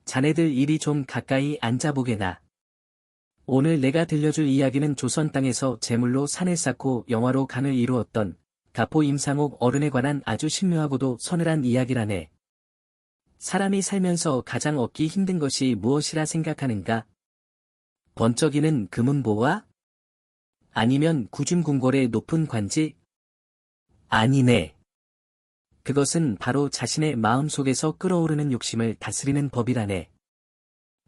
자네들 이리 좀 가까이 앉아보게나. 오늘 내가 들려줄 이야기는 조선 땅에서 제물로 산을 쌓고 영화로 강을 이루었던 가포 임상옥 어른에 관한 아주 신묘하고도 서늘한 이야기라네. 사람이 살면서 가장 얻기 힘든 것이 무엇이라 생각하는가? 번쩍이는 금은보화? 아니면 구중궁궐의 높은 관직? 아니네. 그것은 바로 자신의 마음속에서 끓어오르는 욕심을 다스리는 법이라네.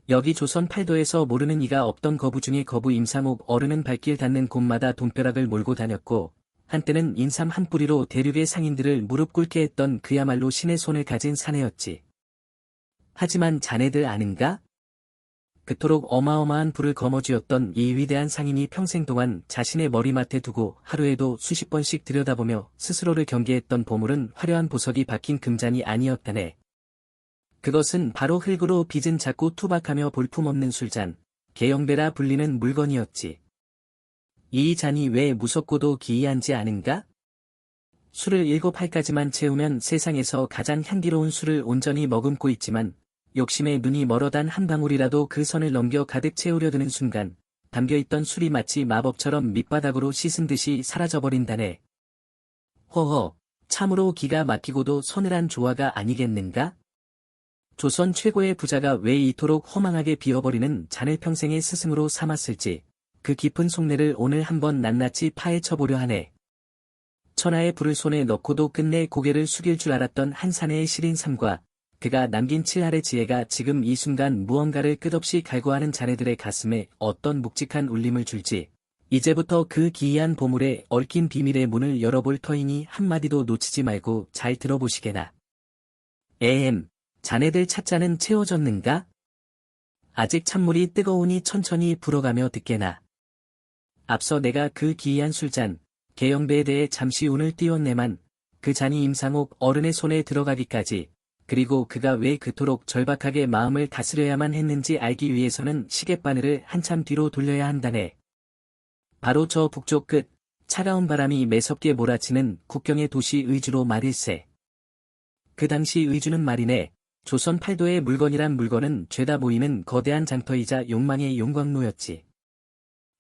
여기 조선 팔도에서 모르는 이가 없던 거부 중에 거부 임상옥 어른은 발길 닿는 곳마다 돈벼락을 몰고 다녔고, 한때는 인삼 한 뿌리로 대륙의 상인들을 무릎 꿇게 했던 그야말로 신의 손을 가진 사내였지. 하지만 자네들 아는가? 그토록 어마어마한 부를 거머쥐었던 이 위대한 상인이 평생 동안 자신의 머리맡에 두고 하루에도 수십 번씩 들여다보며 스스로를 경계했던 보물은 화려한 보석이 박힌 금잔이 아니었다네. 그것은 바로 흙으로 빚은 작고 투박하며 볼품없는 술잔, 개영배라 불리는 물건이었지. 이 잔이 왜 무섭고도 기이한지 아는가? 술을 7알까지만 채우면 세상에서 가장 향기로운 술을 온전히 머금고 있지만 욕심에 눈이 멀어 단 한 방울이라도 그 선을 넘겨 가득 채우려 드는 순간 담겨있던 술이 마치 마법처럼 밑바닥으로 씻은 듯이 사라져버린다네. 허허, 참으로 기가 막히고도 서늘한 조화가 아니겠는가? 조선 최고의 부자가 왜 이토록 허망하게 비어버리는 잔을 평생의 스승으로 삼았을지 그 깊은 속내를 오늘 한번 낱낱이 파헤쳐보려 하네. 천하의 불을 손에 넣고도 끝내 고개를 숙일 줄 알았던 한 사내의 시린 삶과 그가 남긴 7알의 지혜가 지금 이 순간 무언가를 끝없이 갈구하는 자네들의 가슴에 어떤 묵직한 울림을 줄지 이제부터 그 기이한 보물에 얽힌 비밀의 문을 열어볼 터이니 한마디도 놓치지 말고 잘 들어보시게나. 자네들 찻잔은 채워졌는가? 아직 찬물이 뜨거우니 천천히 불어가며 듣게나. 앞서 내가 그 기이한 술잔, 개영배에 대해 잠시 운을 띄웠네만 그 잔이 임상옥 어른의 손에 들어가기까지 그리고 그가 왜 그토록 절박하게 마음을 다스려야만 했는지 알기 위해서는 시계바늘을 한참 뒤로 돌려야 한다네. 바로 저 북쪽 끝, 차가운 바람이 매섭게 몰아치는 국경의 도시 의주로 말일세. 그 당시 의주는 말이네. 조선 팔도의 물건이란 물건은 죄다 모이는 거대한 장터이자 욕망의 용광로였지.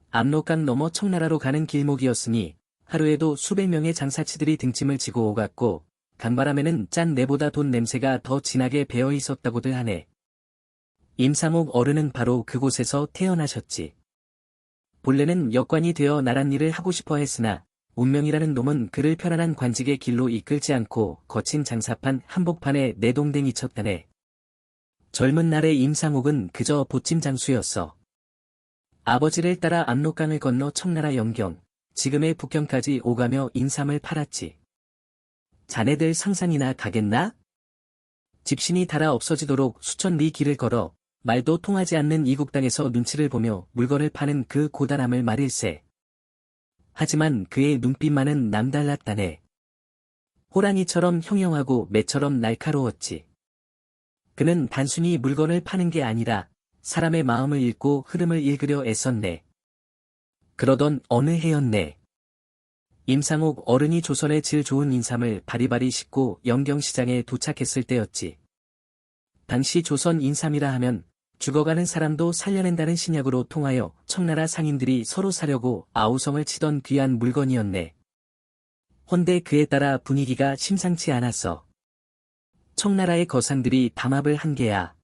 압록강 넘어 청나라로 가는 길목이었으니 하루에도 수백 명의 장사치들이 등짐을 지고 오갔고 강바람에는 짠 내보다 돈 냄새가 더 진하게 배어 있었다고들 하네. 임상옥 어른은 바로 그곳에서 태어나셨지. 본래는 역관이 되어 나란 일을 하고 싶어 했으나 운명이라는 놈은 그를 편안한 관직의 길로 이끌지 않고 거친 장사판 한복판에 내동댕이 쳤다네. 젊은 날의 임상옥은 그저 보침장수였어. 아버지를 따라 압록강을 건너 청나라 영경, 지금의 북경까지 오가며 인삼을 팔았지. 자네들 상상이나 가겠나? 집신이 닳아 없어지도록 수천 리 길을 걸어 말도 통하지 않는 이국 땅에서 눈치를 보며 물건을 파는 그 고단함을 말일세. 하지만 그의 눈빛만은 남달랐다네. 호랑이처럼 형형하고 매처럼 날카로웠지. 그는 단순히 물건을 파는 게 아니라 사람의 마음을 읽고 흐름을 읽으려 애썼네. 그러던 어느 해였네. 임상옥 어른이 조선의 질 좋은 인삼을 바리바리 싣고 영경시장에 도착했을 때였지. 당시 조선 인삼이라 하면 죽어가는 사람도 살려낸다는 신약으로 통하여 청나라 상인들이 서로 사려고 아우성을 치던 귀한 물건이었네. 헌데 그에 따라 분위기가 심상치 않았어. 청나라의 거상들이 담합을 한 게야.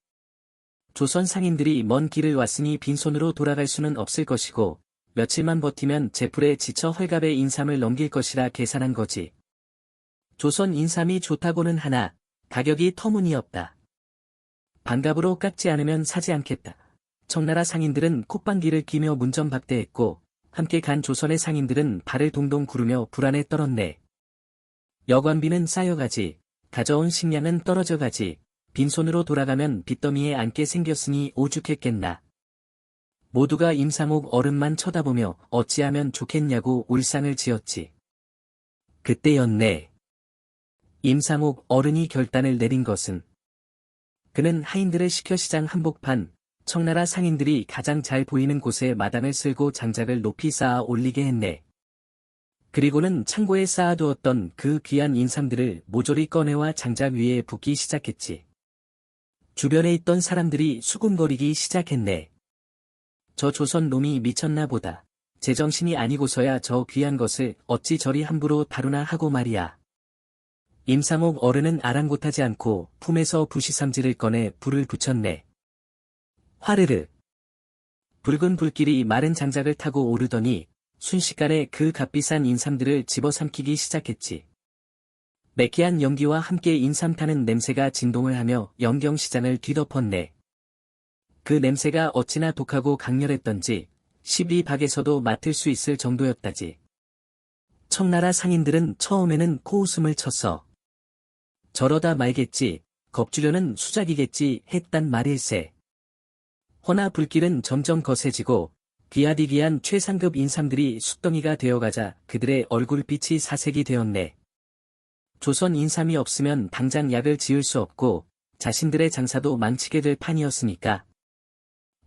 조선 상인들이 먼 길을 왔으니 빈손으로 돌아갈 수는 없을 것이고 며칠만 버티면 제풀에 지쳐 헐갑에 인삼을 넘길 것이라 계산한 거지. 조선 인삼이 좋다고는 하나 가격이 터무니없다. 반값으로 깎지 않으면 사지 않겠다. 청나라 상인들은 콧방귀를 끼며 문전박대했고 함께 간 조선의 상인들은 발을 동동 구르며 불안에 떨었네. 여관비는 쌓여가지, 가져온 식량은 떨어져가지, 빈손으로 돌아가면 빚더미에 앉게 생겼으니 오죽했겠나. 모두가 임상옥 어른만 쳐다보며 어찌하면 좋겠냐고 울상을 지었지. 그때였네. 임상옥 어른이 결단을 내린 것은 그는 하인들을 시켜 시장 한복판, 청나라 상인들이 가장 잘 보이는 곳에 마당을 쓸고 장작을 높이 쌓아 올리게 했네. 그리고는 창고에 쌓아두었던 그 귀한 인삼들을 모조리 꺼내와 장작 위에 붓기 시작했지. 주변에 있던 사람들이 수군거리기 시작했네. 저 조선 놈이 미쳤나 보다. 제정신이 아니고서야 저 귀한 것을 어찌 저리 함부로 다루나 하고 말이야. 임상옥 어른은 아랑곳하지 않고 품에서 부시삼지를 꺼내 불을 붙였네. 화르르. 붉은 불길이 마른 장작을 타고 오르더니 순식간에 그 값비싼 인삼들을 집어삼키기 시작했지. 매캐한 연기와 함께 인삼 타는 냄새가 진동을 하며 영경시장을 뒤덮었네. 그 냄새가 어찌나 독하고 강렬했던지 12박에서도 맡을 수 있을 정도였다지. 청나라 상인들은 처음에는 코웃음을 쳤어. 저러다 말겠지, 겁주려는 수작이겠지 했단 말일세. 허나 불길은 점점 거세지고 귀하디귀한 최상급 인삼들이 숫덩이가 되어가자 그들의 얼굴빛이 사색이 되었네. 조선 인삼이 없으면 당장 약을 지을 수 없고 자신들의 장사도 망치게 될 판이었으니까.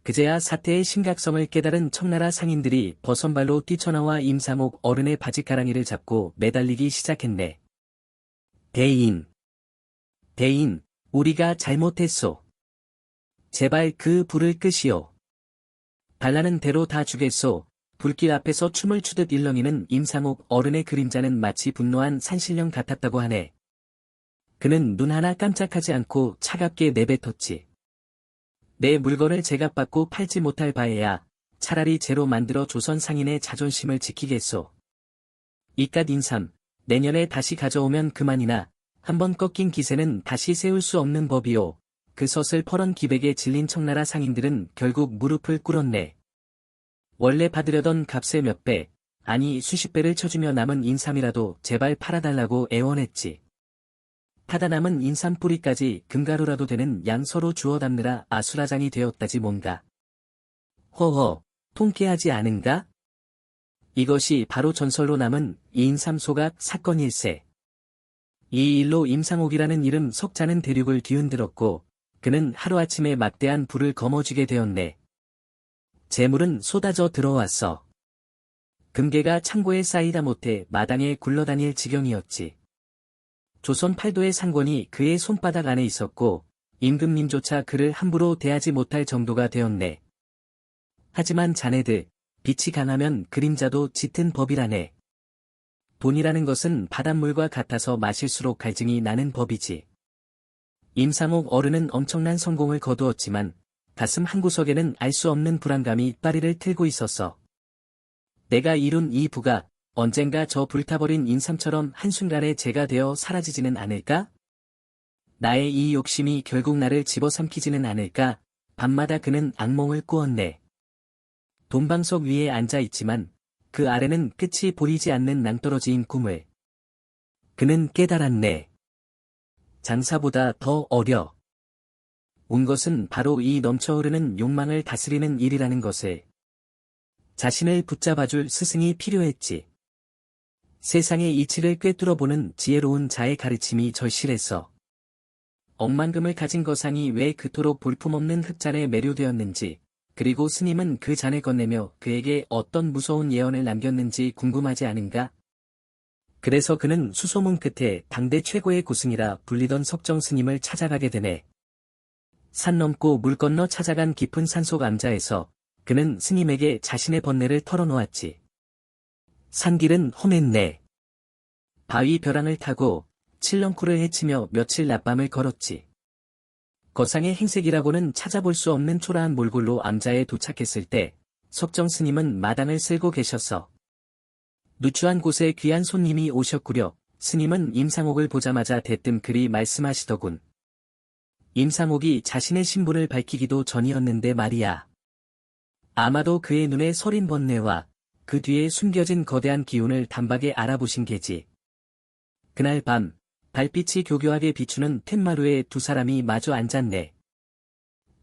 그제야 사태의 심각성을 깨달은 청나라 상인들이 버선발로 뛰쳐나와 임상옥 어른의 바짓가랑이를 잡고 매달리기 시작했네. 대인, 우리가 잘못했소. 제발 그 불을 끄시오. 달라는 대로 다 주겠소. 불길 앞에서 춤을 추듯 일렁이는 임상옥 어른의 그림자는 마치 분노한 산신령 같았다고 하네. 그는 눈 하나 깜짝하지 않고 차갑게 내뱉었지. 내 물건을 제값받고 팔지 못할 바에야 차라리 제로 만들어 조선 상인의 자존심을 지키겠소. 이깟 인삼, 내년에 다시 가져오면 그만이나 한번 꺾인 기세는 다시 세울 수 없는 법이오. 그 서슬퍼런 기백에 질린 청나라 상인들은 결국 무릎을 꿇었네. 원래 받으려던 값의 몇 배, 아니 수십 배를 쳐주며 남은 인삼이라도 제발 팔아달라고 애원했지. 타다 남은 인삼 뿌리까지 금가루라도 되는 양 서로 주워 담느라 아수라장이 되었다지 뭔가. 허허, 통쾌하지 않은가? 이것이 바로 전설로 남은 인삼 소각 사건일세. 이 일로 임상옥이라는 이름 석자는 대륙을 뒤흔들었고 그는 하루아침에 막대한 불을 거머쥐게 되었네. 재물은 쏟아져 들어왔어. 금괴가 창고에 쌓이다 못해 마당에 굴러다닐 지경이었지. 조선 팔도의 상권이 그의 손바닥 안에 있었고 임금님조차 그를 함부로 대하지 못할 정도가 되었네. 하지만 자네들, 빛이 강하면 그림자도 짙은 법이라네. 돈이라는 것은 바닷물과 같아서 마실수록 갈증이 나는 법이지. 임상옥 어른은 엄청난 성공을 거두었지만 가슴 한구석에는 알 수 없는 불안감이 빠리를 틀고 있었어. 내가 이룬 이 부가 언젠가 저 불타버린 인삼처럼 한순간에 재가 되어 사라지지는 않을까? 나의 이 욕심이 결국 나를 집어삼키지는 않을까? 밤마다 그는 악몽을 꾸었네. 돈방석 위에 앉아 있지만 그 아래는 끝이 보이지 않는 낭떠러지인 꿈을. 그는 깨달았네. 장사보다 더 어려. 온 것은 바로 이 넘쳐흐르는 욕망을 다스리는 일이라는 것을. 자신을 붙잡아줄 스승이 필요했지. 세상의 이치를 꿰뚫어보는 지혜로운 자의 가르침이 절실했어. 억만금을 가진 거상이 왜 그토록 볼품없는 흑잔에 매료되었는지, 그리고 스님은 그 잔을 건네며 그에게 어떤 무서운 예언을 남겼는지 궁금하지 않은가? 그래서 그는 수소문 끝에 당대 최고의 고승이라 불리던 석정 스님을 찾아가게 되네. 산 넘고 물 건너 찾아간 깊은 산속 암자에서 그는 스님에게 자신의 번뇌를 털어놓았지. 산길은 험했네. 바위 벼랑을 타고 칠렁쿨을 헤치며 며칠 낮밤을 걸었지. 거상의 행색이라고는 찾아볼 수 없는 초라한 몰골로 암자에 도착했을 때 석정 스님은 마당을 쓸고 계셨어. 누추한 곳에 귀한 손님이 오셨구려. 스님은 임상옥을 보자마자 대뜸 그리 말씀하시더군. 임상옥이 자신의 신분을 밝히기도 전이었는데 말이야. 아마도 그의 눈에 서린 번뇌와 그 뒤에 숨겨진 거대한 기운을 단박에 알아보신 게지. 그날 밤 달빛이 교교하게 비추는 텐마루에 두 사람이 마주 앉았네.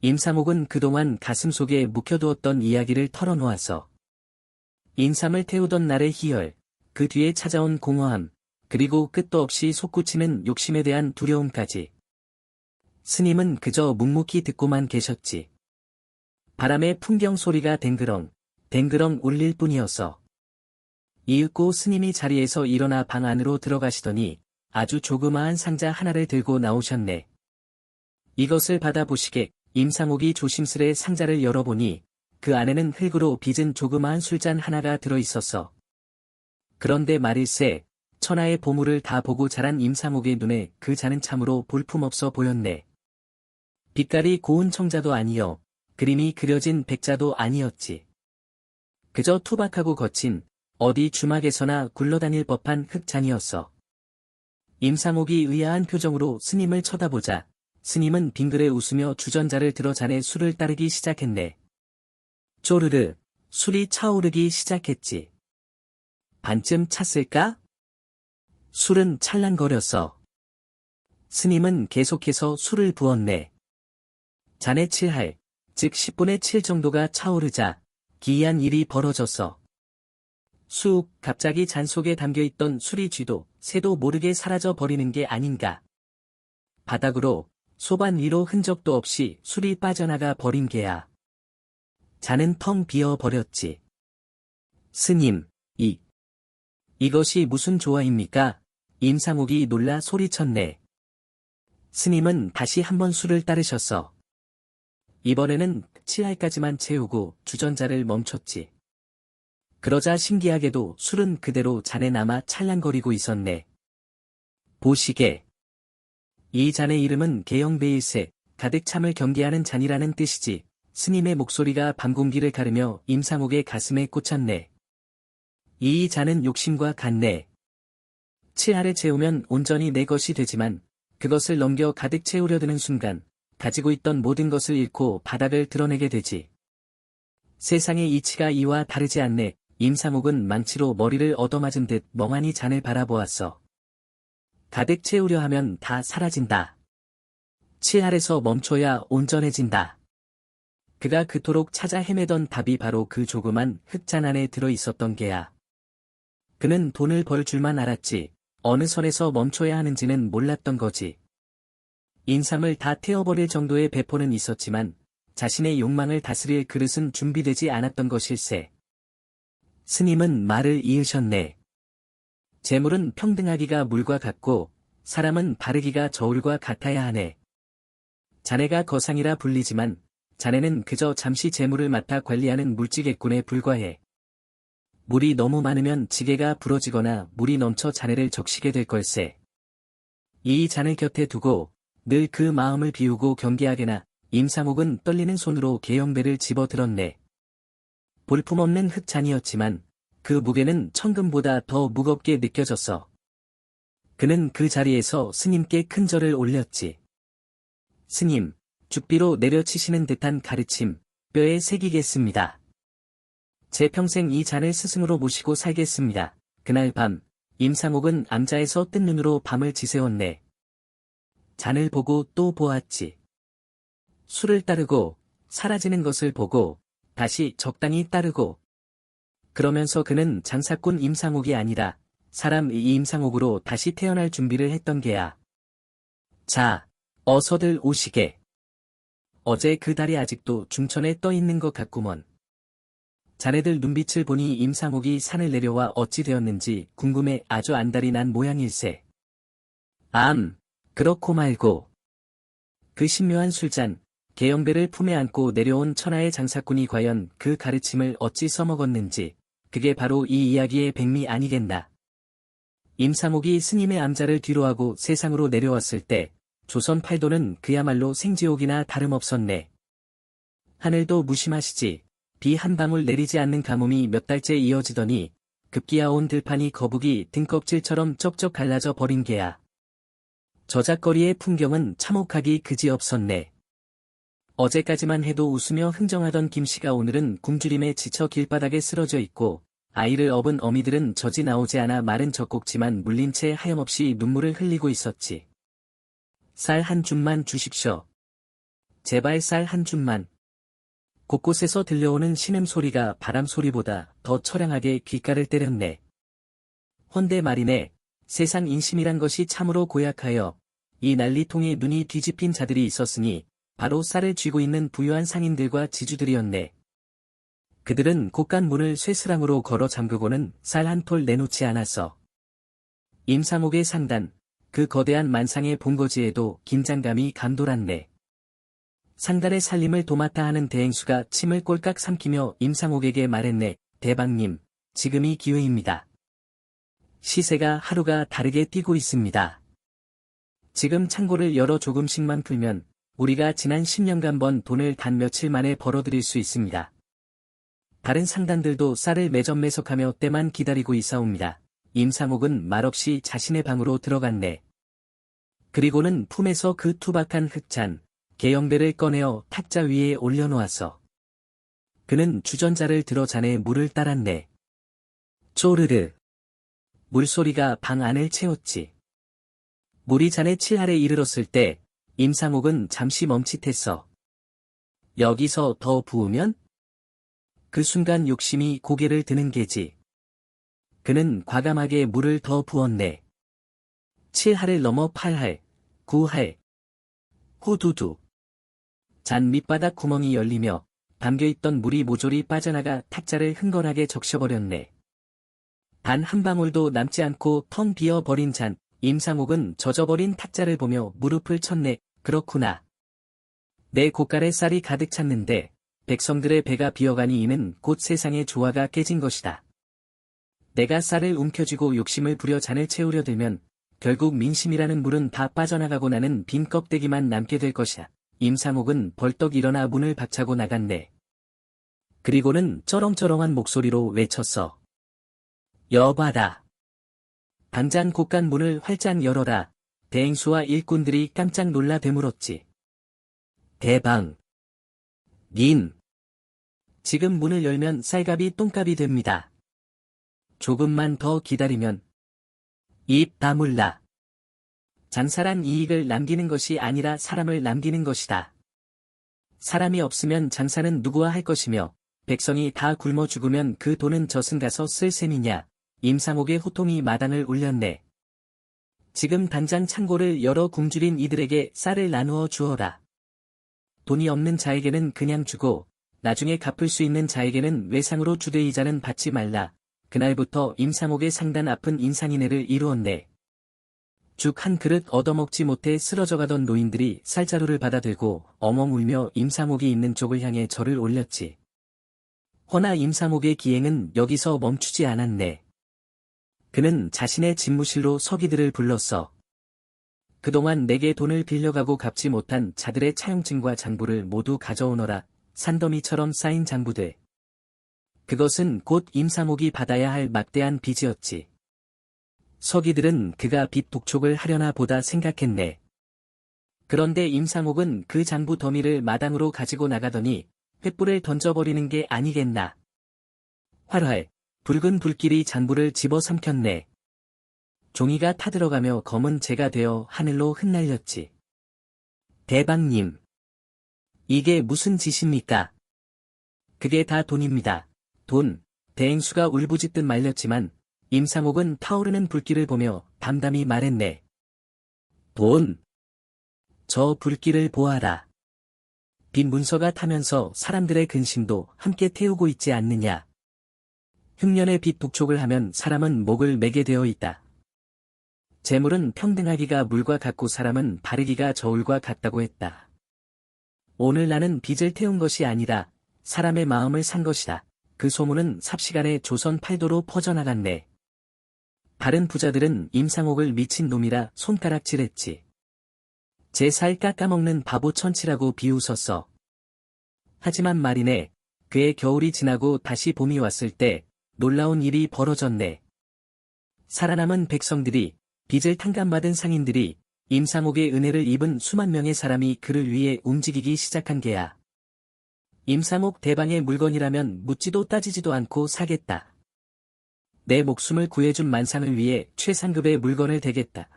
임상옥은 그동안 가슴속에 묵혀두었던 이야기를 털어놓았어. 인삼을 태우던 날의 희열, 그 뒤에 찾아온 공허함, 그리고 끝도 없이 솟구치는 욕심에 대한 두려움까지. 스님은 그저 묵묵히 듣고만 계셨지. 바람의 풍경 소리가 댕그렁, 댕그렁 울릴 뿐이었어. 이윽고 스님이 자리에서 일어나 방 안으로 들어가시더니 아주 조그마한 상자 하나를 들고 나오셨네. 이것을 받아보시게. 임상옥이 조심스레 상자를 열어보니 그 안에는 흙으로 빚은 조그마한 술잔 하나가 들어있었어. 그런데 말일세, 천하의 보물을 다 보고 자란 임상옥의 눈에 그 잔은 참으로 볼품없어 보였네. 빛깔이 고운 청자도 아니여, 그림이 그려진 백자도 아니었지. 그저 투박하고 거친, 어디 주막에서나 굴러다닐 법한 흙잔이었어. 임상옥이 의아한 표정으로 스님을 쳐다보자 스님은 빙그레 웃으며 주전자를 들어 잔에 술을 따르기 시작했네. 쪼르르, 술이 차오르기 시작했지. 반쯤 찼을까? 술은 찰랑거렸어. 스님은 계속해서 술을 부었네. 잔에 7할, 즉 10분의 7 정도가 차오르자 기이한 일이 벌어졌어. 쑥 갑자기 잔 속에 담겨있던 술이 쥐도 새도 모르게 사라져 버리는 게 아닌가. 바닥으로 소반 위로 흔적도 없이 술이 빠져나가 버린 게야. 잔은 텅 비어 버렸지. 스님, 이것이 무슨 조화입니까? 임상옥이 놀라 소리쳤네. 스님은 다시 한번 술을 따르셨어. 이번에는 7알까지만 채우고 주전자를 멈췄지. 그러자 신기하게도 술은 그대로 잔에 남아 찰랑거리고 있었네. 보시게. 이 잔의 이름은 개영배일세, 가득 참을 경계하는 잔이라는 뜻이지. 스님의 목소리가 밤 공기를 가르며 임상옥의 가슴에 꽂혔네. 이 잔은 욕심과 같네. 7알을 채우면 온전히 내 것이 되지만 그것을 넘겨 가득 채우려 드는 순간 가지고 있던 모든 것을 잃고 바닥을 드러내게 되지. 세상의 이치가 이와 다르지 않네. 임상옥은 망치로 머리를 얻어맞은 듯 멍하니 잔을 바라보았어. 가득 채우려 하면 다 사라진다. 7알에서 멈춰야 온전해진다. 그가 그토록 찾아 헤매던 답이 바로 그 조그만 흙잔 안에 들어 있었던 게야. 그는 돈을 벌 줄만 알았지 어느 선에서 멈춰야 하는지는 몰랐던 거지. 인삼을 다 태워버릴 정도의 배포는 있었지만 자신의 욕망을 다스릴 그릇은 준비되지 않았던 것일세. 스님은 말을 이으셨네. 재물은 평등하기가 물과 같고 사람은 바르기가 저울과 같아야 하네. 자네가 거상이라 불리지만 자네는 그저 잠시 재물을 맡아 관리하는 물지객군에 불과해. 물이 너무 많으면 지게가 부러지거나 물이 넘쳐 자네를 적시게 될 걸세. 이 잔을 곁에 두고 늘 그 마음을 비우고 경계하게나. 임상옥은 떨리는 손으로 개영배를 집어들었네. 볼품없는 흙잔이었지만 그 무게는 천금보다 더 무겁게 느껴졌어. 그는 그 자리에서 스님께 큰 절을 올렸지. 스님, 죽비로 내려치시는 듯한 가르침, 뼈에 새기겠습니다. 제 평생 이 잔을 스승으로 모시고 살겠습니다. 그날 밤, 임상옥은 암자에서 뜬 눈으로 밤을 지새웠네. 잔을 보고 또 보았지. 술을 따르고, 사라지는 것을 보고, 다시 적당히 따르고. 그러면서 그는 장사꾼 임상옥이 아니라, 사람 이 임상옥으로 다시 태어날 준비를 했던 게야. 자, 어서들 오시게. 어제 그 달이 아직도 중천에 떠 있는 것 같구먼. 자네들 눈빛을 보니 임상옥이 산을 내려와 어찌 되었는지 궁금해 아주 안달이 난 모양일세. 그렇고 말고. 그 신묘한 술잔, 개영배를 품에 안고 내려온 천하의 장사꾼이 과연 그 가르침을 어찌 써먹었는지, 그게 바로 이 이야기의 백미 아니겠나. 임상옥이 스님의 암자를 뒤로하고 세상으로 내려왔을 때, 조선 팔도는 그야말로 생지옥이나 다름없었네. 하늘도 무심하시지, 비 한 방울 내리지 않는 가뭄이 몇 달째 이어지더니, 급기야 온 들판이 거북이 등껍질처럼 쩍쩍 갈라져 버린 게야. 저작거리의 풍경은 참혹하기 그지없었네. 어제까지만 해도 웃으며 흥정하던 김씨가 오늘은 굶주림에 지쳐 길바닥에 쓰러져 있고 아이를 업은 어미들은 젖이 나오지 않아 마른 젖꼭지만 물린 채 하염없이 눈물을 흘리고 있었지. 쌀 한 줌만 주십시오. 제발 쌀 한 줌만. 곳곳에서 들려오는 신음소리가 바람소리보다 더 처량하게 귓가를 때렸네. 헌데 말이네. 세상 인심이란 것이 참으로 고약하여 이 난리통에 눈이 뒤집힌 자들이 있었으니 바로 쌀을 쥐고 있는 부유한 상인들과 지주들이었네. 그들은 곳간 문을 쇠스랑으로 걸어 잠그고는 쌀 한 톨 내놓지 않았어. 임상옥의 상단, 그 거대한 만상의 본거지에도 긴장감이 감돌았네. 상달의 살림을 도맡아 하는 대행수가 침을 꼴깍 삼키며 임상옥에게 말했네. 대방님, 지금이 기회입니다. 시세가 하루가 다르게 뛰고 있습니다. 지금 창고를 열어 조금씩만 풀면 우리가 지난 10년간 번 돈을 단 며칠 만에 벌어들일 수 있습니다. 다른 상단들도 쌀을 매점매석하며 때만 기다리고 있사옵니다. 임상옥은 말없이 자신의 방으로 들어갔네. 그리고는 품에서 그 투박한 흑잔, 개영배를 꺼내어 탁자 위에 올려놓았어. 그는 주전자를 들어 잔에 물을 따랐네. 쪼르르. 물소리가 방 안을 채웠지. 물이 잔의 칠할에 이르렀을 때 임상옥은 잠시 멈칫했어. 여기서 더 부으면? 그 순간 욕심이 고개를 드는 게지. 그는 과감하게 물을 더 부었네. 7할을 넘어 8할, 9할. 후두두. 잔 밑바닥 구멍이 열리며 담겨있던 물이 모조리 빠져나가 탁자를 흥건하게 적셔버렸네. 단 한 방울도 남지 않고 텅 비어버린 잔. 임상옥은 젖어버린 탁자를 보며 무릎을 쳤네. 그렇구나. 내 곳간에 쌀이 가득 찼는데 백성들의 배가 비어가니 이는 곧 세상의 조화가 깨진 것이다. 내가 쌀을 움켜쥐고 욕심을 부려 잔을 채우려 들면 결국 민심이라는 물은 다 빠져나가고 나는 빈 껍데기만 남게 될 것이야. 임상옥은 벌떡 일어나 문을 박차고 나갔네. 그리고는 쩌렁쩌렁한 목소리로 외쳤어. 여봐라. 당장 곳간 문을 활짝 열어라. 대행수와 일꾼들이 깜짝 놀라 되물었지. 대방. 닌. 지금 문을 열면 쌀값이 똥값이 됩니다. 조금만 더 기다리면 입 다물라. 장사란 이익을 남기는 것이 아니라 사람을 남기는 것이다. 사람이 없으면 장사는 누구와 할 것이며 백성이 다 굶어 죽으면 그 돈은 저승 가서 쓸 셈이냐. 임상옥의 호통이 마당을 울렸네. 지금 당장 창고를 열어 굶주린 이들에게 쌀을 나누어 주어라. 돈이 없는 자에게는 그냥 주고 나중에 갚을 수 있는 자에게는 외상으로 주되 이자는 받지 말라. 그날부터 임상옥의 상단 앞은 인상인해를 이루었네. 죽 한 그릇 얻어먹지 못해 쓰러져가던 노인들이 쌀자루를 받아들고 엉엉 울며 임상옥이 있는 쪽을 향해 절을 올렸지. 허나 임상옥의 기행은 여기서 멈추지 않았네. 그는 자신의 집무실로 서기들을 불렀어. 그동안 내게 돈을 빌려가고 갚지 못한 자들의 차용증과 장부를 모두 가져오너라. 산더미처럼 쌓인 장부들. 그것은 곧 임상옥이 받아야 할 막대한 빚이었지. 서기들은 그가 빚 독촉을 하려나 보다 생각했네. 그런데 임상옥은 그 장부 더미를 마당으로 가지고 나가더니 횃불을 던져버리는 게 아니겠나. 활활, 붉은 불길이 장부를 집어삼켰네. 종이가 타들어가며 검은 재가 되어 하늘로 흩날렸지. 대방님. 이게 무슨 짓입니까? 그게 다 돈입니다. 돈. 대행수가 울부짖듯 말렸지만 임상옥은 타오르는 불길을 보며 담담히 말했네. 돈. 저 불길을 보아라. 빈 문서가 타면서 사람들의 근심도 함께 태우고 있지 않느냐. 흉년의 빚 독촉을 하면 사람은 목을 매게 되어 있다. 재물은 평등하기가 물과 같고 사람은 바르기가 저울과 같다고 했다. 오늘 나는 빚을 태운 것이 아니라 사람의 마음을 산 것이다. 그 소문은 삽시간에 조선 팔도로 퍼져나갔네. 다른 부자들은 임상옥을 미친 놈이라 손가락질했지. 제 살 깎아먹는 바보 천치라고 비웃었어. 하지만 말이네. 그의 겨울이 지나고 다시 봄이 왔을 때 놀라운 일이 벌어졌네. 살아남은 백성들이, 빚을 탕감받은 상인들이, 임상옥의 은혜를 입은 수만 명의 사람이 그를 위해 움직이기 시작한 게야. 임상옥 대방의 물건이라면 묻지도 따지지도 않고 사겠다. 내 목숨을 구해준 만상을 위해 최상급의 물건을 대겠다.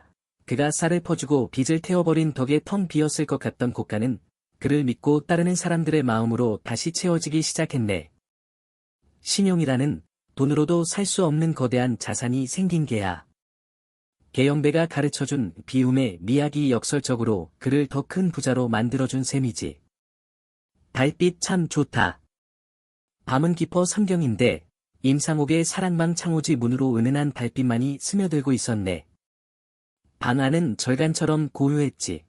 그가 쌀을 퍼주고 빚을 태워버린 덕에 텅 비었을 것 같던 곳간은 그를 믿고 따르는 사람들의 마음으로 다시 채워지기 시작했네. 신용이라는 돈으로도 살 수 없는 거대한 자산이 생긴 게야. 개영배가 가르쳐준 비움의 미학이 역설적으로 그를 더 큰 부자로 만들어준 셈이지. 달빛 참 좋다. 밤은 깊어 삼경인데 임상옥의 사랑방 창호지 문으로 은은한 달빛만이 스며들고 있었네. 방 안은 절간처럼 고요했지.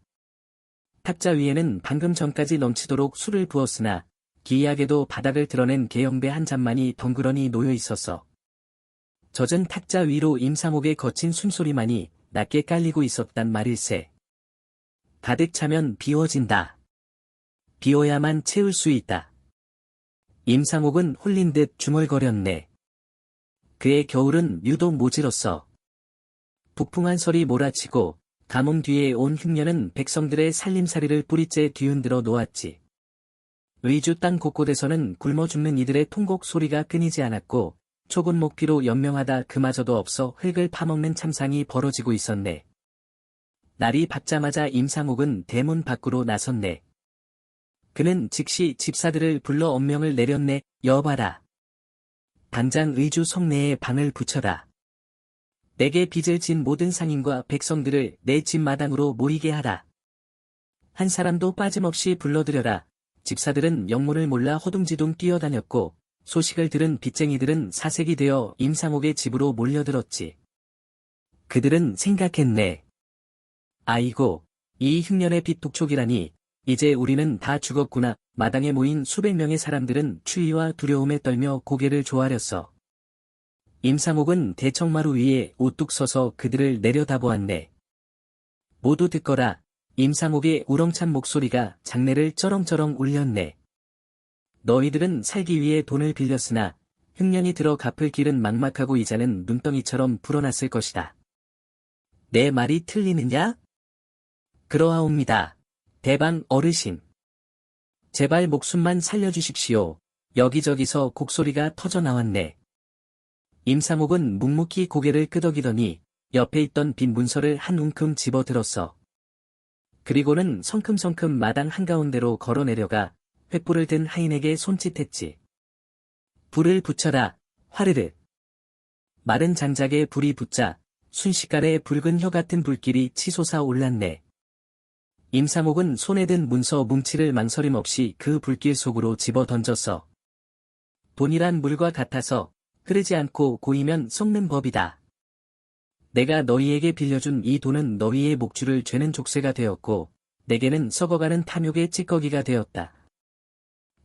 탁자 위에는 방금 전까지 넘치도록 술을 부었으나 기이하게도 바닥을 드러낸 개영배 한 잔만이 덩그러니 놓여 있었어. 젖은 탁자 위로 임상옥의 거친 숨소리만이 낮게 깔리고 있었단 말일세. 가득 차면 비워진다. 비워야만 채울 수 있다. 임상옥은 홀린 듯 중얼거렸네. 그의 겨울은 유독 모질었어. 북풍한 설이 몰아치고 가뭄 뒤에 온 흉년은 백성들의 살림살이를 뿌리째 뒤흔들어 놓았지. 의주 땅 곳곳에서는 굶어 죽는 이들의 통곡 소리가 끊이지 않았고 초군 목피로 연명하다 그마저도 없어 흙을 파먹는 참상이 벌어지고 있었네. 날이 밝자마자 임상옥은 대문 밖으로 나섰네. 그는 즉시 집사들을 불러 엄명을 내렸네. 여봐라. 당장 의주 성내에 방을 붙여라. 내게 빚을 진 모든 상인과 백성들을 내 집 마당으로 모이게 하라. 한 사람도 빠짐없이 불러들여라. 집사들은 영문을 몰라 허둥지둥 뛰어다녔고 소식을 들은 빚쟁이들은 사색이 되어 임상옥의 집으로 몰려들었지. 그들은 생각했네. 아이고, 이 흉년의 빚 독촉이라니. 이제 우리는 다 죽었구나. 마당에 모인 수백 명의 사람들은 추위와 두려움에 떨며 고개를 조아렸어. 임상옥은 대청마루 위에 우뚝 서서 그들을 내려다보았네. 모두 듣거라. 임상옥의 우렁찬 목소리가 장내를 쩌렁쩌렁 울렸네. 너희들은 살기 위해 돈을 빌렸으나 흉년이 들어 갚을 길은 막막하고 이자는 눈덩이처럼 불어났을 것이다. 내 말이 틀리느냐? 그러하옵니다. 대방 어르신. 제발 목숨만 살려주십시오. 여기저기서 곡소리가 터져나왔네. 임상옥은 묵묵히 고개를 끄덕이더니 옆에 있던 빈 문서를 한 움큼 집어들었어. 그리고는 성큼성큼 마당 한가운데로 걸어 내려가 횃불을 든 하인에게 손짓했지. 불을 붙여라. 화르르. 마른 장작에 불이 붙자 순식간에 붉은 혀 같은 불길이 치솟아 올랐네. 임상옥은 손에 든 문서 뭉치를 망설임 없이 그 불길 속으로 집어 던졌어. 돈이란 물과 같아서 흐르지 않고 고이면 썩는 법이다. 내가 너희에게 빌려준 이 돈은 너희의 목줄을 죄는 족쇄가 되었고 내게는 썩어가는 탐욕의 찌꺼기가 되었다.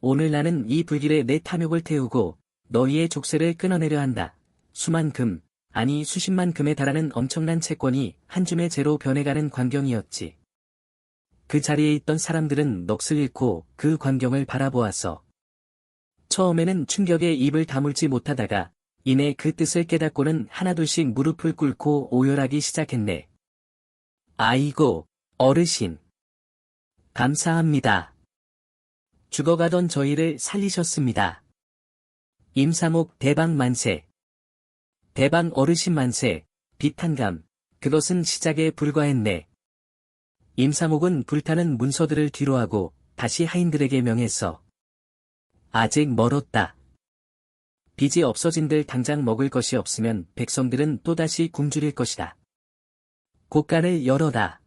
오늘 나는 이 불길에 내 탐욕을 태우고 너희의 족쇄를 끊어내려 한다. 수만 금, 아니 수십만 금에 달하는 엄청난 채권이 한 줌의 재로 변해가는 광경이었지. 그 자리에 있던 사람들은 넋을 잃고 그 광경을 바라보았어. 처음에는 충격에 입을 다물지 못하다가 이내 그 뜻을 깨닫고는 하나둘씩 무릎을 꿇고 오열하기 시작했네. 아이고, 어르신. 감사합니다. 죽어가던 저희를 살리셨습니다. 임상옥 대방 만세. 대방 어르신 만세, 비탄감, 그것은 시작에 불과했네. 임상옥은 불타는 문서들을 뒤로하고 다시 하인들에게 명했어. 아직 멀었다. 빚이 없어진들 당장 먹을 것이 없으면 백성들은 또다시 굶주릴 것이다. 곡간을 열어라.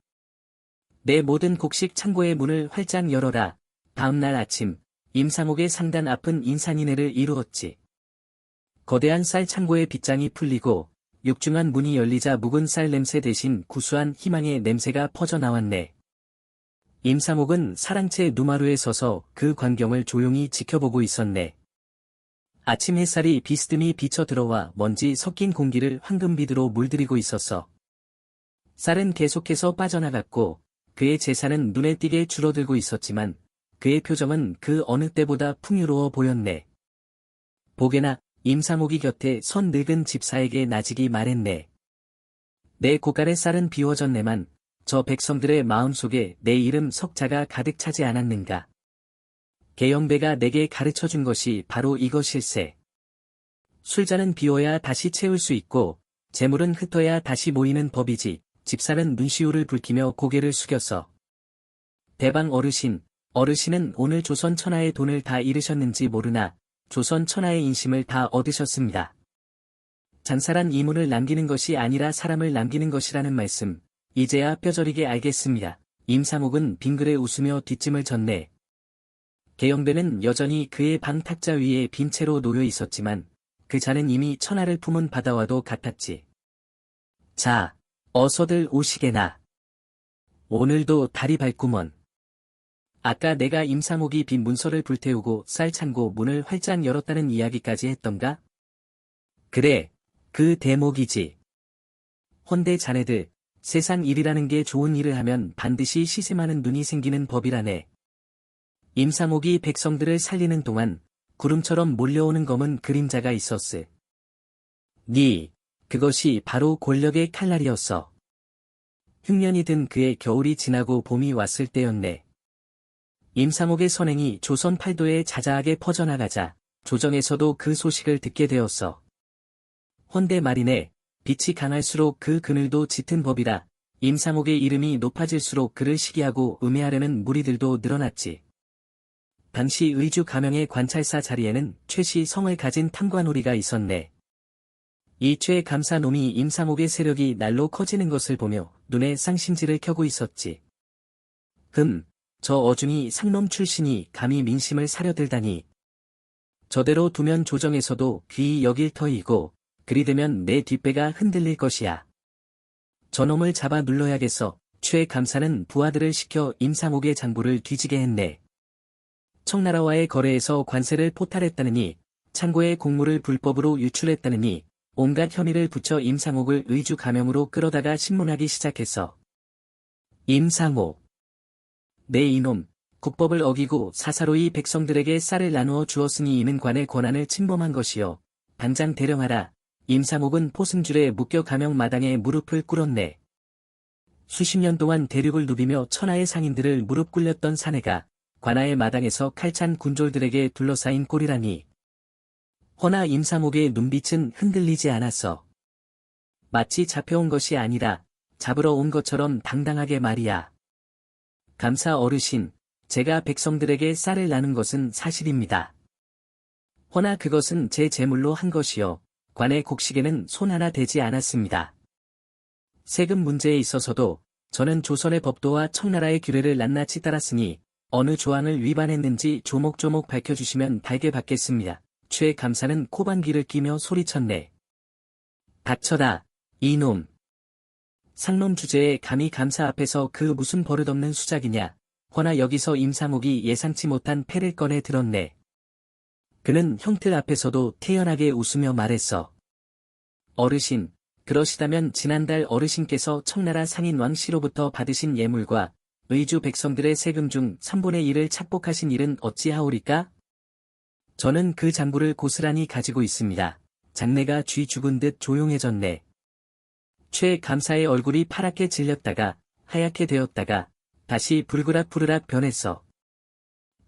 내 모든 곡식 창고의 문을 활짝 열어라. 다음날 아침, 임상옥의 상단 앞은 인산인해를 이루었지. 거대한 쌀 창고의 빗장이 풀리고 육중한 문이 열리자 묵은 쌀 냄새 대신 구수한 희망의 냄새가 퍼져나왔네. 임상옥은 사랑채 누마루에 서서 그 광경을 조용히 지켜보고 있었네. 아침 햇살이 비스듬히 비쳐 들어와 먼지 섞인 공기를 황금빛으로 물들이고 있었어. 쌀은 계속해서 빠져나갔고 그의 재산은 눈에 띄게 줄어들고 있었지만 그의 표정은 그 어느 때보다 풍요로워 보였네. 보게나 임상옥이 곁에 선 늙은 집사에게 나직이 말했네. 내 고갈의 쌀은 비워졌네만 저 백성들의 마음속에 내 이름 석자가 가득 차지 않았는가. 개영배가 내게 가르쳐준 것이 바로 이것일세. 술잔은 비워야 다시 채울 수 있고 재물은 흩어야 다시 모이는 법이지. 집사는 눈시울을 붉히며 고개를 숙였어. 대방 어르신은 오늘 조선 천하의 돈을 다 잃으셨는지 모르나 조선 천하의 인심을 다 얻으셨습니다. 장사란 이문을 남기는 것이 아니라 사람을 남기는 것이라는 말씀, 이제야 뼈저리게 알겠습니다. 임상옥은 빙그레 웃으며 뒷짐을 졌네. 개영배는 여전히 그의 방 탁자 위에 빈 채로 놓여 있었지만 그 잔은 이미 천하를 품은 바다와도 같았지. 자, 어서들 오시게나. 오늘도 달이 밝구먼. 아까 내가 임상옥이 빈 문서를 불태우고 쌀창고 문을 활짝 열었다는 이야기까지 했던가? 그래, 그 대목이지. 헌데 자네들, 세상 일이라는 게 좋은 일을 하면 반드시 시샘하는 눈이 생기는 법이라네. 임상옥이 백성들을 살리는 동안 구름처럼 몰려오는 검은 그림자가 있었으. 그것이 바로 권력의 칼날이었어. 흉년이 든 그의 겨울이 지나고 봄이 왔을 때였네. 임상옥의 선행이 조선 팔도에 자자하게 퍼져나가자 조정에서도 그 소식을 듣게 되었어. 헌데 말이네, 빛이 강할수록 그 그늘도 짙은 법이라. 임상옥의 이름이 높아질수록 그를 시기하고 음해하려는 무리들도 늘어났지. 당시 의주 가명의 관찰사 자리에는 최씨 성을 가진 탐관오리가 있었네. 이 최 감사놈이 임상옥의 세력이 날로 커지는 것을 보며 눈에 쌍심지를 켜고 있었지. 저 어중이 상놈 출신이 감히 민심을 사려들다니. 저대로 두면 조정에서도 귀히 여길 터이고 그리 되면 내 뒷배가 흔들릴 것이야. 저놈을 잡아 눌러야겠어. 최 감사는 부하들을 시켜 임상옥의 장부를 뒤지게 했네. 청나라와의 거래에서 관세를 포탈했다느니, 창고의 곡물을 불법으로 유출했다느니, 온갖 혐의를 붙여 임상옥을 의주 가명으로 끌어다가 신문하기 시작했어. 임상옥. 내 이놈, 국법을 어기고 사사로이 백성들에게 쌀을 나누어 주었으니 이는 관의 권한을 침범한 것이요. 당장 대령하라. 임상옥은 포승줄에 묶여 가명 마당에 무릎을 꿇었네. 수십 년 동안 대륙을 누비며 천하의 상인들을 무릎 꿇렸던 사내가 관아의 마당에서 칼찬 군졸들에게 둘러싸인 꼴이라니. 허나 임상옥의 눈빛은 흔들리지 않았어. 마치 잡혀온 것이 아니라 잡으러 온 것처럼 당당하게 말이야. 감사 어르신, 제가 백성들에게 쌀을 나눈 것은 사실입니다. 허나 그것은 제 재물로 한 것이요. 관의 곡식에는 손 하나 대지 않았습니다. 세금 문제에 있어서도 저는 조선의 법도와 청나라의 규례를 낱낱이 따랐으니 어느 조항을 위반했는지 조목조목 밝혀주시면 달게 받겠습니다. 최 감사는 코방귀를 끼며 소리쳤네. 닥쳐라, 이놈. 상놈 주제에 감히 감사 앞에서 그 무슨 버릇없는 수작이냐. 허나 여기서 임상옥이 예상치 못한 패를 꺼내 들었네. 그는 형틀 앞에서도 태연하게 웃으며 말했어. 어르신, 그러시다면 지난달 어르신께서 청나라 상인 왕씨로부터 받으신 예물과 의주 백성들의 세금 중 3분의 1을 착복하신 일은 어찌하오리까? 저는 그 장부를 고스란히 가지고 있습니다. 장내가 쥐 죽은 듯 조용해졌네. 최 감사의 얼굴이 파랗게 질렸다가 하얗게 되었다가 다시 불그락부르락 변했어.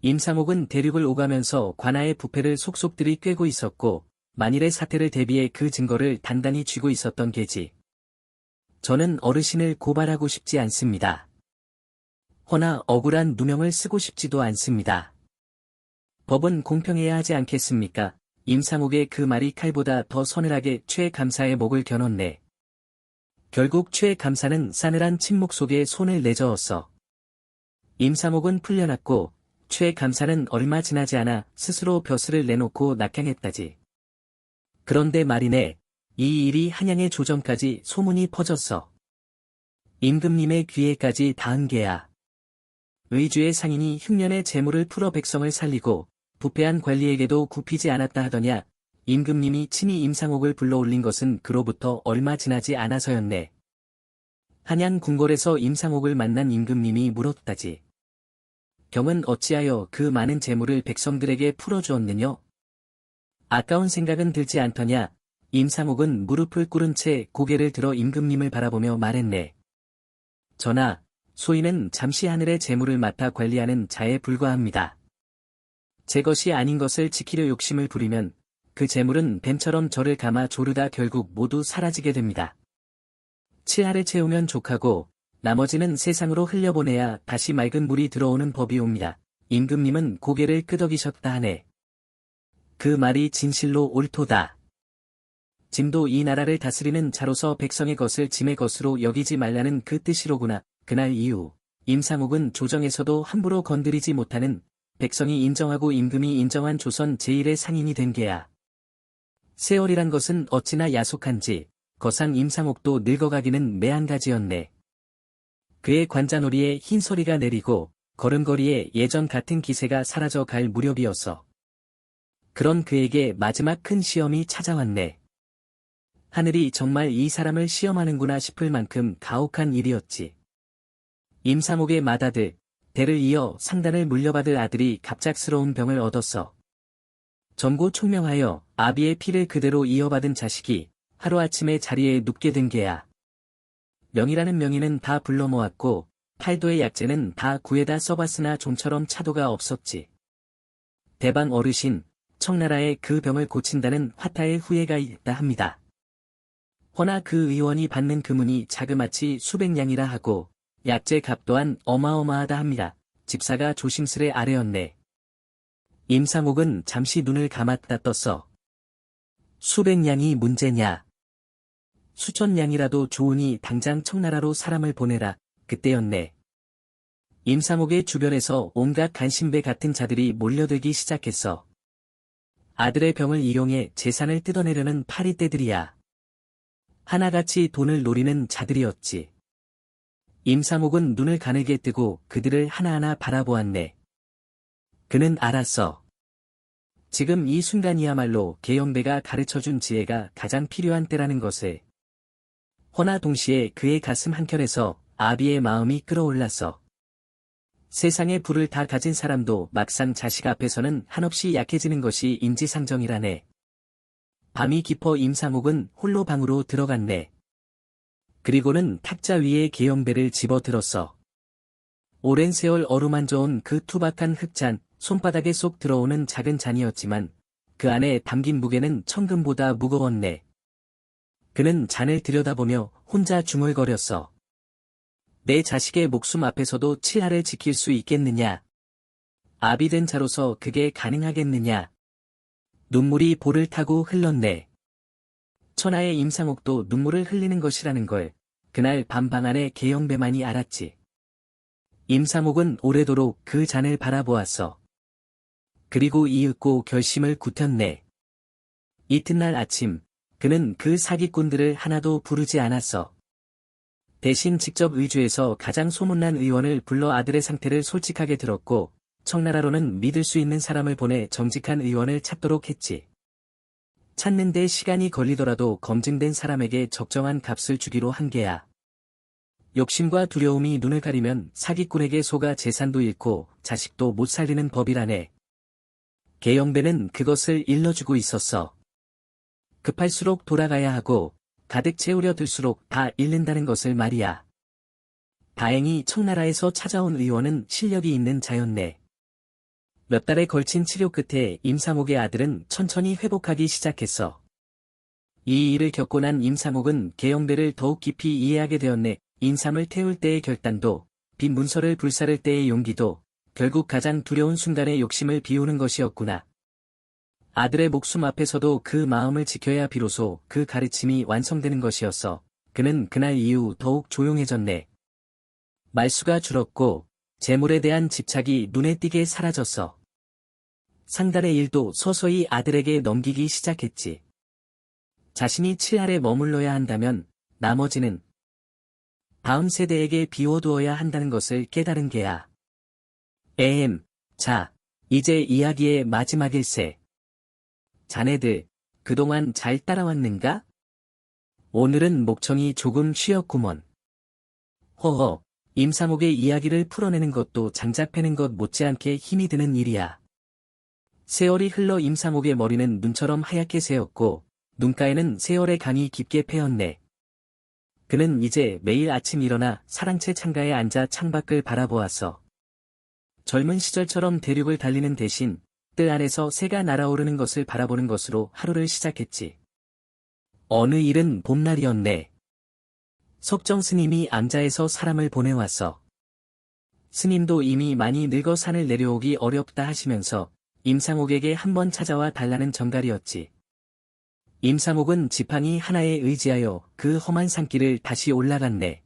임상옥은 대륙을 오가면서 관아의 부패를 속속들이 꿰고 있었고 만일의 사태를 대비해 그 증거를 단단히 쥐고 있었던 게지. 저는 어르신을 고발하고 싶지 않습니다. 허나 억울한 누명을 쓰고 싶지도 않습니다. 법은 공평해야 하지 않겠습니까? 임상옥의 그 말이 칼보다 더 서늘하게 최 감사의 목을 겨눴네. 결국 최 감사는 싸늘한 침묵 속에 손을 내저었어. 임상옥은 풀려났고 최 감사는 얼마 지나지 않아 스스로 벼슬을 내놓고 낙향했다지. 그런데 말이네, 이 일이 한양의 조정까지 소문이 퍼졌어. 임금님의 귀에까지 닿은 게야. 의주의 상인이 흉년의 재물을 풀어 백성을 살리고 부패한 관리에게도 굽히지 않았다 하더냐. 임금님이 친히 임상옥을 불러올린 것은 그로부터 얼마 지나지 않아서였네. 한양 궁궐에서 임상옥을 만난 임금님이 물었다지. 경은 어찌하여 그 많은 재물을 백성들에게 풀어주었느냐? 아까운 생각은 들지 않더냐. 임상옥은 무릎을 꿇은 채 고개를 들어 임금님을 바라보며 말했네. 전하, 소인은 잠시 하늘의 재물을 맡아 관리하는 자에 불과합니다. 제 것이 아닌 것을 지키려 욕심을 부리면 그 재물은 뱀처럼 저를 감아 조르다 결국 모두 사라지게 됩니다. 치아를 채우면 족하고 나머지는 세상으로 흘려보내야 다시 맑은 물이 들어오는 법이옵니다. 임금님은 고개를 끄덕이셨다 하네. 그 말이 진실로 옳도다. 짐도 이 나라를 다스리는 자로서 백성의 것을 짐의 것으로 여기지 말라는 그 뜻이로구나. 그날 이후 임상옥은 조정에서도 함부로 건드리지 못하는 백성이 인정하고 임금이 인정한 조선 제1의 상인이 된 게야. 세월이란 것은 어찌나 야속한지 거상 임상옥도 늙어가기는 매한가지였네. 그의 관자놀이에 흰 소리가 내리고 걸음걸이에 예전 같은 기세가 사라져 갈 무렵이었어. 그런 그에게 마지막 큰 시험이 찾아왔네. 하늘이 정말 이 사람을 시험하는구나 싶을 만큼 가혹한 일이었지. 임상옥의 맏아들, 대를 이어 상단을 물려받을 아들이 갑작스러운 병을 얻었어. 전고 총명하여 아비의 피를 그대로 이어받은 자식이 하루아침에 자리에 눕게 된 게야. 명이라는 명의는 다 불러 모았고 팔도의 약재는 다 구해다 써봤으나 좀처럼 차도가 없었지. 대방 어르신, 청나라에 그 병을 고친다는 화타의 후예가 있다 합니다. 허나 그 의원이 받는 금은이 자그마치 수백냥이라 하고 약재 값 또한 어마어마하다 합니다. 집사가 조심스레 아뢰었네. 임상옥은 잠시 눈을 감았다 떴어. 수백냥이 문제냐. 수천냥이라도 좋으니 당장 청나라로 사람을 보내라. 그때였네. 임상옥의 주변에서 온갖 간신배 같은 자들이 몰려들기 시작했어. 아들의 병을 이용해 재산을 뜯어내려는 파리떼들이야. 하나같이 돈을 노리는 자들이었지. 임상옥은 눈을 가늘게 뜨고 그들을 하나하나 바라보았네. 그는 알았어. 지금 이 순간이야말로 계영배가 가르쳐준 지혜가 가장 필요한 때라는 것을. 허나 동시에 그의 가슴 한켠에서 아비의 마음이 끓어올랐어. 세상의 불을 다 가진 사람도 막상 자식 앞에서는 한없이 약해지는 것이 인지상정이라네. 밤이 깊어 임상옥은 홀로 방으로 들어갔네. 그리고는 탁자 위에 계영배를 집어들었어. 오랜 세월 어루만져온 그 투박한 흙잔, 손바닥에 쏙 들어오는 작은 잔이었지만 그 안에 담긴 무게는 천금보다 무거웠네. 그는 잔을 들여다보며 혼자 중얼거렸어. 내 자식의 목숨 앞에서도 치아를 지킬 수 있겠느냐? 아비 된 자로서 그게 가능하겠느냐? 눈물이 볼을 타고 흘렀네. 천하의 임상옥도 눈물을 흘리는 것이라는 걸 그날 밤 방 안에 계영배만이 알았지. 임상옥은 오래도록 그 잔을 바라보았어. 그리고 이윽고 결심을 굳혔네. 이튿날 아침 그는 그 사기꾼들을 하나도 부르지 않았어. 대신 직접 의주에서 가장 소문난 의원을 불러 아들의 상태를 솔직하게 들었고 청나라로는 믿을 수 있는 사람을 보내 정직한 의원을 찾도록 했지. 찾는데 시간이 걸리더라도 검증된 사람에게 적정한 값을 주기로 한 게야. 욕심과 두려움이 눈을 가리면 사기꾼에게 속아 재산도 잃고 자식도 못 살리는 법이라네. 계영배는 그것을 일러주고 있었어. 급할수록 돌아가야 하고 가득 채우려 들수록 다 잃는다는 것을 말이야. 다행히 청나라에서 찾아온 의원은 실력이 있는 자였네. 몇 달에 걸친 치료 끝에 임상옥의 아들은 천천히 회복하기 시작했어. 이 일을 겪고 난 임상옥은 계영배를 더욱 깊이 이해하게 되었네. 인삼을 태울 때의 결단도, 빈 문서를 불사를 때의 용기도, 결국 가장 두려운 순간의 욕심을 비우는 것이었구나. 아들의 목숨 앞에서도 그 마음을 지켜야 비로소 그 가르침이 완성되는 것이었어. 그는 그날 이후 더욱 조용해졌네. 말수가 줄었고 재물에 대한 집착이 눈에 띄게 사라졌어. 상달의 일도 서서히 아들에게 넘기기 시작했지. 자신이 칠할에 머물러야 한다면 나머지는 다음 세대에게 비워두어야 한다는 것을 깨달은 게야. 자, 이제 이야기의 마지막일세. 자네들, 그동안 잘 따라왔는가? 오늘은 목청이 조금 쉬었구먼. 허허, 임상옥의 이야기를 풀어내는 것도 장작 패는 것 못지않게 힘이 드는 일이야. 세월이 흘러 임상옥의 머리는 눈처럼 하얗게 새었고 눈가에는 세월의 강이 깊게 패였네. 그는 이제 매일 아침 일어나 사랑채 창가에 앉아 창밖을 바라보았어. 젊은 시절처럼 대륙을 달리는 대신 뜰 안에서 새가 날아오르는 것을 바라보는 것으로 하루를 시작했지. 어느 일은 봄날이었네. 석정 스님이 앙자에서 사람을 보내왔어. 스님도 이미 많이 늙어 산을 내려오기 어렵다 하시면서 임상옥에게 한번 찾아와 달라는 정갈이었지. 임상옥은 지팡이 하나에 의지하여 그 험한 산길을 다시 올라갔네.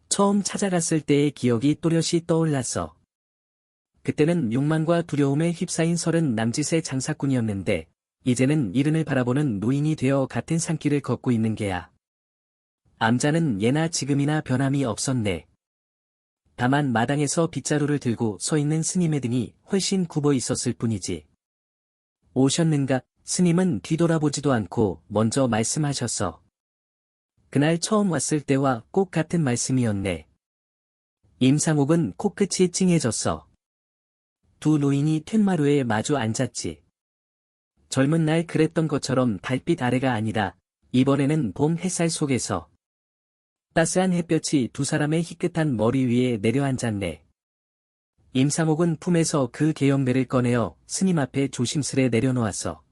처음 찾아갔을 때의 기억이 또렷이 떠올랐어. 그때는 욕망과 두려움에 휩싸인 서른 남짓의 장사꾼이었는데 이제는 이른을 바라보는 노인이 되어 같은 산길을 걷고 있는 게야. 암자는 예나 지금이나 변함이 없었네. 다만 마당에서 빗자루를 들고 서 있는 스님의 등이 훨씬 굽어 있었을 뿐이지. 오셨는가? 스님은 뒤돌아보지도 않고 먼저 말씀하셨어. 그날 처음 왔을 때와 꼭 같은 말씀이었네. 임상옥은 코끝이 찡해졌어. 두 노인이 툇마루에 마주 앉았지. 젊은 날 그랬던 것처럼 달빛 아래가 아니라 이번에는 봄 햇살 속에서 따스한 햇볕이 두 사람의 희끗한 머리 위에 내려앉았네. 임상옥은 품에서 그 계영배를 꺼내어 스님 앞에 조심스레 내려놓았어.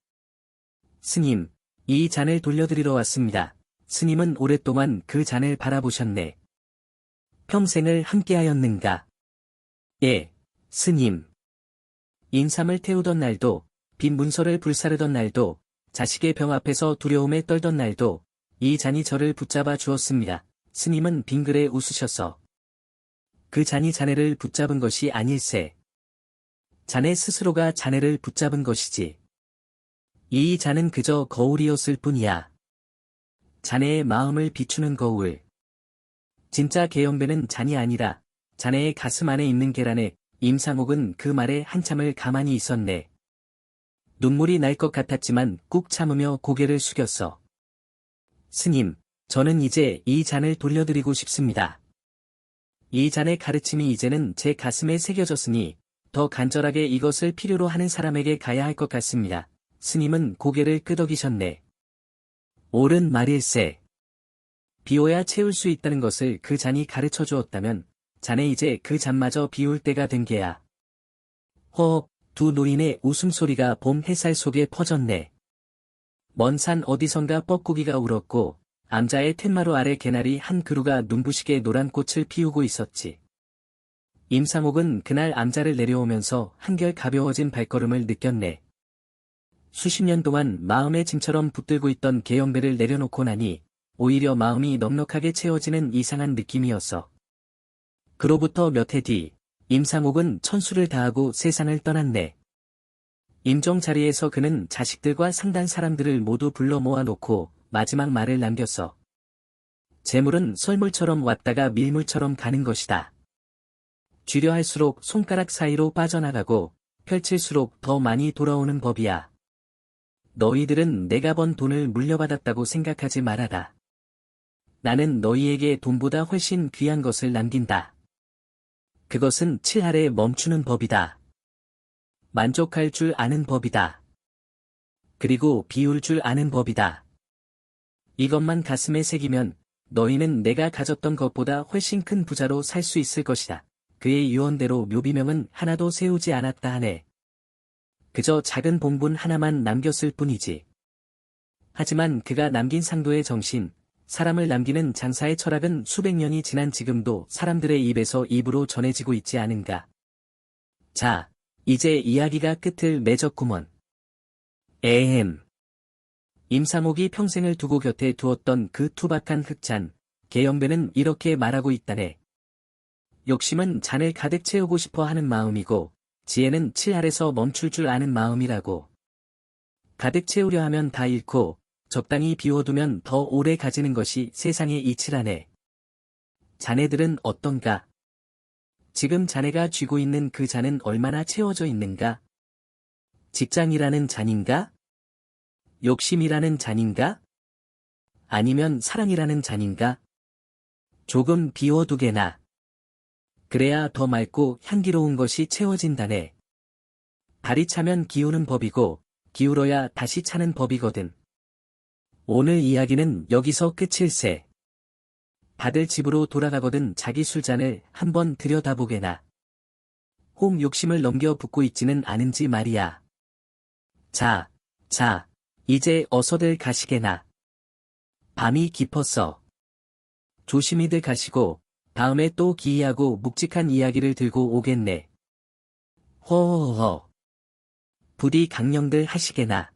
스님, 이 잔을 돌려드리러 왔습니다. 스님은 오랫동안 그 잔을 바라보셨네. 평생을 함께하였는가? 예, 스님. 인삼을 태우던 날도, 빈 문서를 불사르던 날도, 자식의 병 앞에서 두려움에 떨던 날도, 이 잔이 저를 붙잡아 주었습니다. 스님은 빙그레 웃으셨어. 그 잔이 자네를 붙잡은 것이 아닐세. 자네 스스로가 자네를 붙잡은 것이지. 이 잔은 그저 거울이었을 뿐이야. 자네의 마음을 비추는 거울. 진짜 계영배는 잔이 아니라 자네의 가슴 안에 있는 계란에. 임상옥은 그 말에 한참을 가만히 있었네. 눈물이 날 것 같았지만 꾹 참으며 고개를 숙였어. 스님, 저는 이제 이 잔을 돌려드리고 싶습니다. 이 잔의 가르침이 이제는 제 가슴에 새겨졌으니 더 간절하게 이것을 필요로 하는 사람에게 가야 할 것 같습니다. 스님은 고개를 끄덕이셨네. 옳은 말일세. 비워야 채울 수 있다는 것을 그 잔이 가르쳐 주었다면 자네 이제 그 잔마저 비울 때가 된 게야. 허, 두 노인의 웃음소리가 봄 햇살 속에 퍼졌네. 먼 산 어디선가 뻐꾸기가 울었고 암자의 툇마루 아래 개나리 한 그루가 눈부시게 노란 꽃을 피우고 있었지. 임상옥은 그날 암자를 내려오면서 한결 가벼워진 발걸음을 느꼈네. 수십 년 동안 마음의 짐처럼 붙들고 있던 계영배를 내려놓고 나니 오히려 마음이 넉넉하게 채워지는 이상한 느낌이었어. 그로부터 몇 해 뒤, 임상옥은 천수를 다하고 세상을 떠났네. 임종 자리에서 그는 자식들과 상단 사람들을 모두 불러 모아놓고 마지막 말을 남겼어. 재물은 썰물처럼 왔다가 밀물처럼 가는 것이다. 쥐려 할수록 손가락 사이로 빠져나가고 펼칠수록 더 많이 돌아오는 법이야. 너희들은 내가 번 돈을 물려받았다고 생각하지 말아라. 나는 너희에게 돈보다 훨씬 귀한 것을 남긴다. 그것은 칠할에 멈추는 법이다. 만족할 줄 아는 법이다. 그리고 비울 줄 아는 법이다. 이것만 가슴에 새기면 너희는 내가 가졌던 것보다 훨씬 큰 부자로 살 수 있을 것이다. 그의 유언대로 묘비명은 하나도 세우지 않았다 하네. 그저 작은 봉분 하나만 남겼을 뿐이지. 하지만 그가 남긴 상도의 정신, 사람을 남기는 장사의 철학은 수백 년이 지난 지금도 사람들의 입에서 입으로 전해지고 있지 않은가. 자, 이제 이야기가 끝을 맺었구먼. 임상옥이 평생을 두고 곁에 두었던 그 투박한 흙잔, 계영배는 이렇게 말하고 있다네. 욕심은 잔을 가득 채우고 싶어 하는 마음이고, 지혜는 칠할에서 멈출 줄 아는 마음이라고. 가득 채우려 하면 다 잃고, 적당히 비워두면 더 오래 가지는 것이 세상의 이치라네. 자네들은 어떤가? 지금 자네가 쥐고 있는 그 잔은 얼마나 채워져 있는가? 직장이라는 잔인가? 욕심이라는 잔인가? 아니면 사랑이라는 잔인가? 조금 비워두게나. 그래야 더 맑고 향기로운 것이 채워진다네. 발이 차면 기우는 법이고, 기울어야 다시 차는 법이거든. 오늘 이야기는 여기서 끝일세. 다들 집으로 돌아가거든 자기 술잔을 한번 들여다보게나. 혹 욕심을 넘겨 붓고 있지는 않은지 말이야. 자, 이제 어서들 가시게나. 밤이 깊었어. 조심히들 가시고 다음에 또 기이하고 묵직한 이야기를 들고 오겠네. 허허허. 부디 강령들 하시게나.